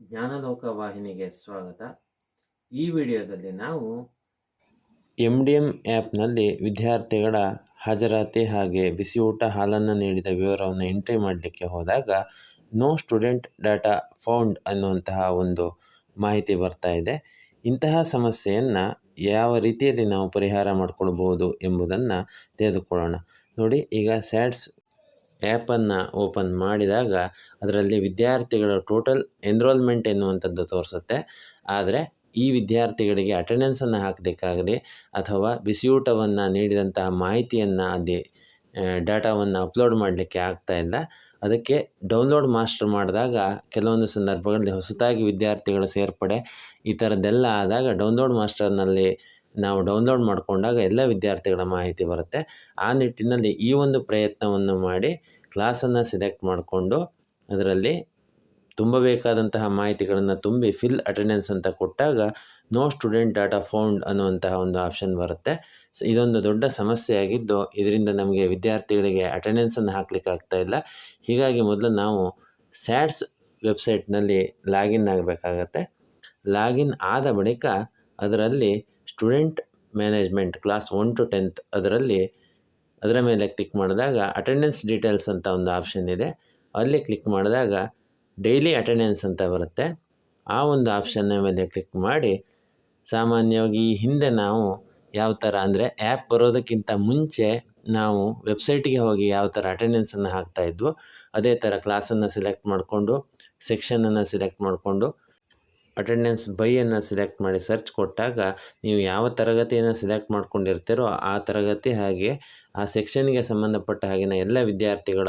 ಜ್ಞಾನಲೋಕ ವಾಹಿನಿಗೆ ಸ್ವಾಗತ. ಈ ವಿಡಿಯೋದಲ್ಲಿ ನಾವು MDM ಆ್ಯಪ್ನಲ್ಲಿ ವಿದ್ಯಾರ್ಥಿಗಳ ಹಾಜರಾತಿ ಹಾಗೆ ಬಿಸಿಯೂಟ ಹಾಲನ್ನು ನೀಡಿದ ವಿವರವನ್ನು ಎಂಟ್ರಿ ಮಾಡಲಿಕ್ಕೆ ಹೋದಾಗ ನೋ ಸ್ಟೂಡೆಂಟ್ ಡಾಟಾ ಫೌಂಡ್ ಅನ್ನುವಂತಹ ಒಂದು ಮಾಹಿತಿ ಬರ್ತಾ ಇದೆ. ಇಂತಹ ಸಮಸ್ಯೆಯನ್ನು ಯಾವ ರೀತಿಯಲ್ಲಿ ನಾವು ಪರಿಹಾರ ಮಾಡಿಕೊಳ್ಬೋದು ಎಂಬುದನ್ನು ತಿಳಿದುಕೊಳ್ಳೋಣ. ನೋಡಿ, ಈಗ ಸ್ಯಾಟ್ಸ್ ಆ್ಯಪನ್ನು ಓಪನ್ ಮಾಡಿದಾಗ ಅದರಲ್ಲಿ ವಿದ್ಯಾರ್ಥಿಗಳ ಟೋಟಲ್ ಎನ್ರೋಲ್ಮೆಂಟ್ ಎನ್ನುವಂಥದ್ದು ತೋರಿಸುತ್ತೆ. ಆದರೆ ಈ ವಿದ್ಯಾರ್ಥಿಗಳಿಗೆ ಅಟೆಂಡೆನ್ಸನ್ನು ಹಾಕಬೇಕಾಗದೆ ಅಥವಾ ಬಿಸಿಯೂಟವನ್ನು ನೀಡಿದಂತಹ ಮಾಹಿತಿಯನ್ನು ಅಲ್ಲಿ ಡಾಟಾವನ್ನು ಅಪ್ಲೋಡ್ ಮಾಡಲಿಕ್ಕೆ ಆಗ್ತಾಯಿಲ್ಲ. ಅದಕ್ಕೆ ಡೌನ್ಲೋಡ್ ಮಾಸ್ಟರ್ ಮಾಡಿದಾಗ ಕೆಲವೊಂದು ಸಂದರ್ಭಗಳಲ್ಲಿ ಹೊಸದಾಗಿ ವಿದ್ಯಾರ್ಥಿಗಳ ಸೇರ್ಪಡೆ ಈ ಥರದ್ದೆಲ್ಲ ಆದಾಗ ಡೌನ್ಲೋಡ್ ಮಾಸ್ಟರ್ನಲ್ಲಿ ನಾವು ಡೌನ್ಲೋಡ್ ಮಾಡಿಕೊಂಡಾಗ ಎಲ್ಲ ವಿದ್ಯಾರ್ಥಿಗಳ ಮಾಹಿತಿ ಬರುತ್ತೆ. ಆ ನಿಟ್ಟಿನಲ್ಲಿ ಈ ಒಂದು ಪ್ರಯತ್ನವನ್ನು ಮಾಡಿ ಕ್ಲಾಸನ್ನು ಸೆಲೆಕ್ಟ್ ಮಾಡಿಕೊಂಡು ಅದರಲ್ಲಿ ತುಂಬಬೇಕಾದಂತಹ ಮಾಹಿತಿಗಳನ್ನು ತುಂಬಿ ಫಿಲ್ ಅಟೆಂಡೆನ್ಸ್ ಅಂತ ಕೊಟ್ಟಾಗ ನೋ ಸ್ಟೂಡೆಂಟ್ ಡಾಟಾ ಫೌಂಡ್ ಅನ್ನುವಂತಹ ಒಂದು ಆಪ್ಷನ್ ಬರುತ್ತೆ. ಇದೊಂದು ದೊಡ್ಡ ಸಮಸ್ಯೆಯಾಗಿದ್ದು ಇದರಿಂದ ನಮಗೆ ವಿದ್ಯಾರ್ಥಿಗಳಿಗೆ ಅಟೆಂಡೆನ್ಸನ್ನು ಹಾಕಲಿಕ್ಕೆ ಆಗ್ತಾಯಿಲ್ಲ. ಹೀಗಾಗಿ ಮೊದಲು ನಾವು ಸ್ಯಾಟ್ಸ್ ವೆಬ್ಸೈಟ್ನಲ್ಲಿ ಲಾಗಿನ್ ಆಗಬೇಕಾಗತ್ತೆ. ಲಾಗಿನ್ ಆದ ಬಳಿಕ ಅದರಲ್ಲಿ student management class 1 to 10th ಅದರ ಮೇಲೆ ಕ್ಲಿಕ್ ಮಾಡಿದಾಗ ಅಟೆಂಡೆನ್ಸ್ ಡೀಟೇಲ್ಸ್ ಅಂತ ಒಂದು ಆಪ್ಷನ್ ಇದೆ. ಅಲ್ಲಿ ಕ್ಲಿಕ್ ಮಾಡಿದಾಗ ಡೈಲಿ ಅಟೆಂಡೆನ್ಸ್ ಅಂತ ಬರುತ್ತೆ. ಆ ಒಂದು ಆಪ್ಷನ್ನ ಮೇಲೆ ಕ್ಲಿಕ್ ಮಾಡಿ ಸಾಮಾನ್ಯವಾಗಿ ಈ ಹಿಂದೆ ನಾವು ಯಾವ ಥರ ಅಂದರೆ ಆ್ಯಪ್ ಬರೋದಕ್ಕಿಂತ ಮುಂಚೆ ನಾವು ವೆಬ್ಸೈಟಿಗೆ ಹೋಗಿ ಯಾವ ಥರ ಅಟೆಂಡೆನ್ಸನ್ನು ಹಾಕ್ತಾಯಿದ್ವು ಅದೇ ಥರ ಕ್ಲಾಸನ್ನು ಸೆಲೆಕ್ಟ್ ಮಾಡಿಕೊಂಡು ಸೆಕ್ಷನನ್ನು ಸೆಲೆಕ್ಟ್ ಮಾಡಿಕೊಂಡು ಅಟೆಂಡೆನ್ಸ್ ಬೈಯನ್ನು ಸೆಲೆಕ್ಟ್ ಮಾಡಿ ಸರ್ಚ್ ಕೊಟ್ಟಾಗ ನೀವು ಯಾವ ತರಗತಿಯನ್ನು ಸೆಲೆಕ್ಟ್ ಮಾಡ್ಕೊಂಡಿರ್ತೀರೋ ಆ ತರಗತಿ ಹಾಗೆ ಆ ಸೆಕ್ಷನ್ಗೆ ಸಂಬಂಧಪಟ್ಟ ಹಾಗೆಯೇ ಎಲ್ಲ ವಿದ್ಯಾರ್ಥಿಗಳ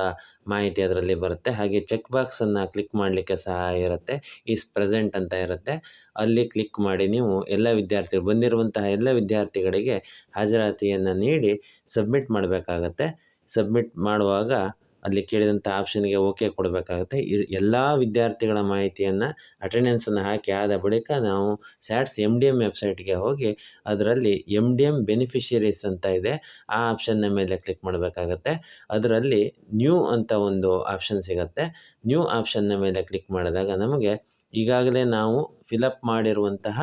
ಮಾಹಿತಿ ಅದರಲ್ಲಿ ಬರುತ್ತೆ. ಹಾಗೆ ಚೆಕ್ ಬಾಕ್ಸನ್ನು ಕ್ಲಿಕ್ ಮಾಡಲಿಕ್ಕೆ ಸಹ ಇರುತ್ತೆ. ಈಸ್ ಪ್ರೆಸೆಂಟ್ ಅಂತ ಇರುತ್ತೆ. ಅಲ್ಲಿ ಕ್ಲಿಕ್ ಮಾಡಿ ನೀವು ಎಲ್ಲ ವಿದ್ಯಾರ್ಥಿಗಳು ಬಂದಿರುವಂತಹ ಎಲ್ಲ ವಿದ್ಯಾರ್ಥಿಗಳಿಗೆ ಹಾಜರಾತಿಯನ್ನು ನೀಡಿ ಸಬ್ಮಿಟ್ ಮಾಡಬೇಕಾಗತ್ತೆ. ಸಬ್ಮಿಟ್ ಮಾಡುವಾಗ ಅಲ್ಲಿ ಕೇಳಿದಂಥ ಆಪ್ಷನ್ಗೆ ಓಕೆ ಕೊಡಬೇಕಾಗುತ್ತೆ. ಎಲ್ಲ ವಿದ್ಯಾರ್ಥಿಗಳ ಮಾಹಿತಿಯನ್ನು ಅಟೆಂಡೆನ್ಸನ್ನು ಹಾಕಿ ಆದ ಬಳಿಕ ನಾವು ಸ್ಯಾಟ್ಸ್ MDM ವೆಬ್ಸೈಟ್ಗೆ ಹೋಗಿ ಅದರಲ್ಲಿ MDM ಬೆನಿಫಿಷರೀಸ್ ಅಂತ ಇದೆ, ಆ ಆಪ್ಷನ್ನ ಮೇಲೆ ಕ್ಲಿಕ್ ಮಾಡಬೇಕಾಗತ್ತೆ. ಅದರಲ್ಲಿ ನ್ಯೂ ಅಂತ ಒಂದು ಆಪ್ಷನ್ ಸಿಗುತ್ತೆ. ನ್ಯೂ ಆಪ್ಷನ್ನ ಮೇಲೆ ಕ್ಲಿಕ್ ಮಾಡಿದಾಗ ನಮಗೆ ಈಗಾಗಲೇ ನಾವು ಫಿಲಪ್ ಮಾಡಿರುವಂತಹ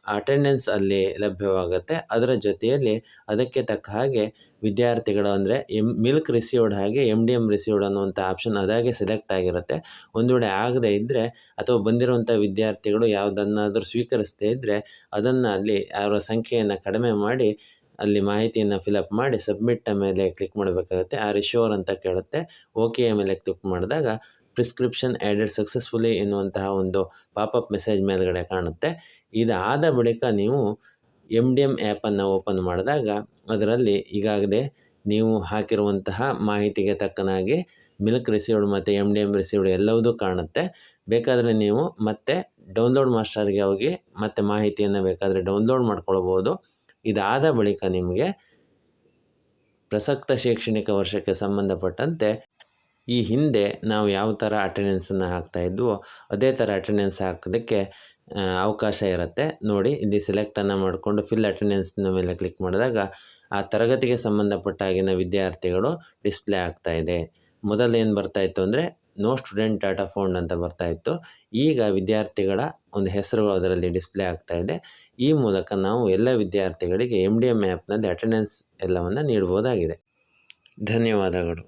ಅಟೆಂಡೆನ್ಸ್ ಅಲ್ಲಿ ಲಭ್ಯವಾಗುತ್ತೆ. ಅದರ ಜೊತೆಯಲ್ಲಿ ಅದಕ್ಕೆ ತಕ್ಕ ಹಾಗೆ ವಿದ್ಯಾರ್ಥಿಗಳು ಅಂದರೆ ಮಿಲ್ಕ್ ರಿಸೀವ್ಡ್ ಹಾಗೆ MDM ರಿಸೀವ್ಡ್ ಅನ್ನುವಂಥ ಆಪ್ಷನ್ ಅದಾಗೆ ಸೆಲೆಕ್ಟ್ ಆಗಿರುತ್ತೆ. ಒಂದು ವೇಳೆ ಆಗದೇ ಇದ್ದರೆ ಅಥವಾ ಬಂದಿರುವಂಥ ವಿದ್ಯಾರ್ಥಿಗಳು ಯಾವುದನ್ನಾದರೂ ಸ್ವೀಕರಿಸದೇ ಇದ್ದರೆ ಅದನ್ನು ಅಲ್ಲಿ ಅವರ ಸಂಖ್ಯೆಯನ್ನು ಕಡಿಮೆ ಮಾಡಿ ಅಲ್ಲಿ ಮಾಹಿತಿಯನ್ನು ಫಿಲಪ್ ಮಾಡಿ ಸಬ್ಮಿಟ್ಟ ಮೇಲೆ ಕ್ಲಿಕ್ ಮಾಡಬೇಕಾಗುತ್ತೆ. ಆ ರಿಶೋರ್ ಅಂತ ಕೇಳುತ್ತೆ. ಓಕೆಯ ಮೇಲೆ ಕ್ಲಿಕ್ ಮಾಡಿದಾಗ ಪ್ರಿಸ್ಕ್ರಿಪ್ಷನ್ ಆ್ಯಡೆಡ್ ಸಕ್ಸಸ್ಫುಲಿ ಎನ್ನುವಂತಹ ಒಂದು ಪಾಪಪ್ ಮೆಸೇಜ್ ಮೇಲ್ಗಡೆ ಕಾಣುತ್ತೆ. ಇದಾದ ಬಳಿಕ ನೀವು MDM ಆ್ಯಪನ್ನು ಓಪನ್ ಮಾಡಿದಾಗ ಅದರಲ್ಲಿ ಈಗಾಗಲೇ ನೀವು ಹಾಕಿರುವಂತಹ ಮಾಹಿತಿಗೆ ತಕ್ಕನಾಗಿ ಮಿಲ್ಕ್ ರಿಸೀವ್ಡ್ ಮತ್ತು MDM ರಿಸೀವ್ಡ್ ಎಲ್ಲವೂ ಕಾಣುತ್ತೆ. ಬೇಕಾದರೆ ನೀವು ಮತ್ತೆ ಡೌನ್ಲೋಡ್ ಮಾಸ್ಟರ್ಗೆ ಹೋಗಿ ಮತ್ತೆ ಮಾಹಿತಿಯನ್ನು ಬೇಕಾದರೆ ಡೌನ್ಲೋಡ್ ಮಾಡ್ಕೊಳ್ಬೋದು. ಇದಾದ ಬಳಿಕ ನಿಮಗೆ ಪ್ರಸಕ್ತ ಶೈಕ್ಷಣಿಕ ವರ್ಷಕ್ಕೆ ಸಂಬಂಧಪಟ್ಟಂತೆ ಈ ಹಿಂದೆ ನಾವು ಯಾವ ಥರ ಅಟೆಂಡೆನ್ಸನ್ನು ಹಾಕ್ತಾಯಿದ್ವೋ ಅದೇ ಥರ ಅಟೆಂಡೆನ್ಸ್ ಹಾಕೋದಕ್ಕೆ ಅವಕಾಶ ಇರುತ್ತೆ. ನೋಡಿ, ಇಲ್ಲಿ ಸೆಲೆಕ್ಟನ್ನು ಮಾಡಿಕೊಂಡು ಫಿಲ್ ಅಟೆಂಡೆನ್ಸ್ನ ಮೇಲೆ ಕ್ಲಿಕ್ ಮಾಡಿದಾಗ ಆ ತರಗತಿಗೆ ಸಂಬಂಧಪಟ್ಟ ಹಾಗಿನ ವಿದ್ಯಾರ್ಥಿಗಳು ಡಿಸ್ಪ್ಲೇ ಆಗ್ತಾಯಿದೆ. ಮೊದಲೇನು ಬರ್ತಾಯಿತ್ತು ಅಂದರೆ ನೋ ಸ್ಟೂಡೆಂಟ್ ಡಾಟಾ ಫೌಂಡ್ ಅಂತ ಬರ್ತಾಯಿತ್ತು. ಈಗ ವಿದ್ಯಾರ್ಥಿಗಳ ಒಂದು ಹೆಸರು ಅದರಲ್ಲಿ ಡಿಸ್ಪ್ಲೇ ಆಗ್ತಾಯಿದೆ. ಈ ಮೂಲಕ ನಾವು ಎಲ್ಲ ವಿದ್ಯಾರ್ಥಿಗಳಿಗೆ MDM ಆ್ಯಪ್ನಲ್ಲಿ ಅಟೆಂಡೆನ್ಸ್ ಎಲ್ಲವನ್ನು ನೀಡ್ಬೋದಾಗಿದೆ. ಧನ್ಯವಾದಗಳು.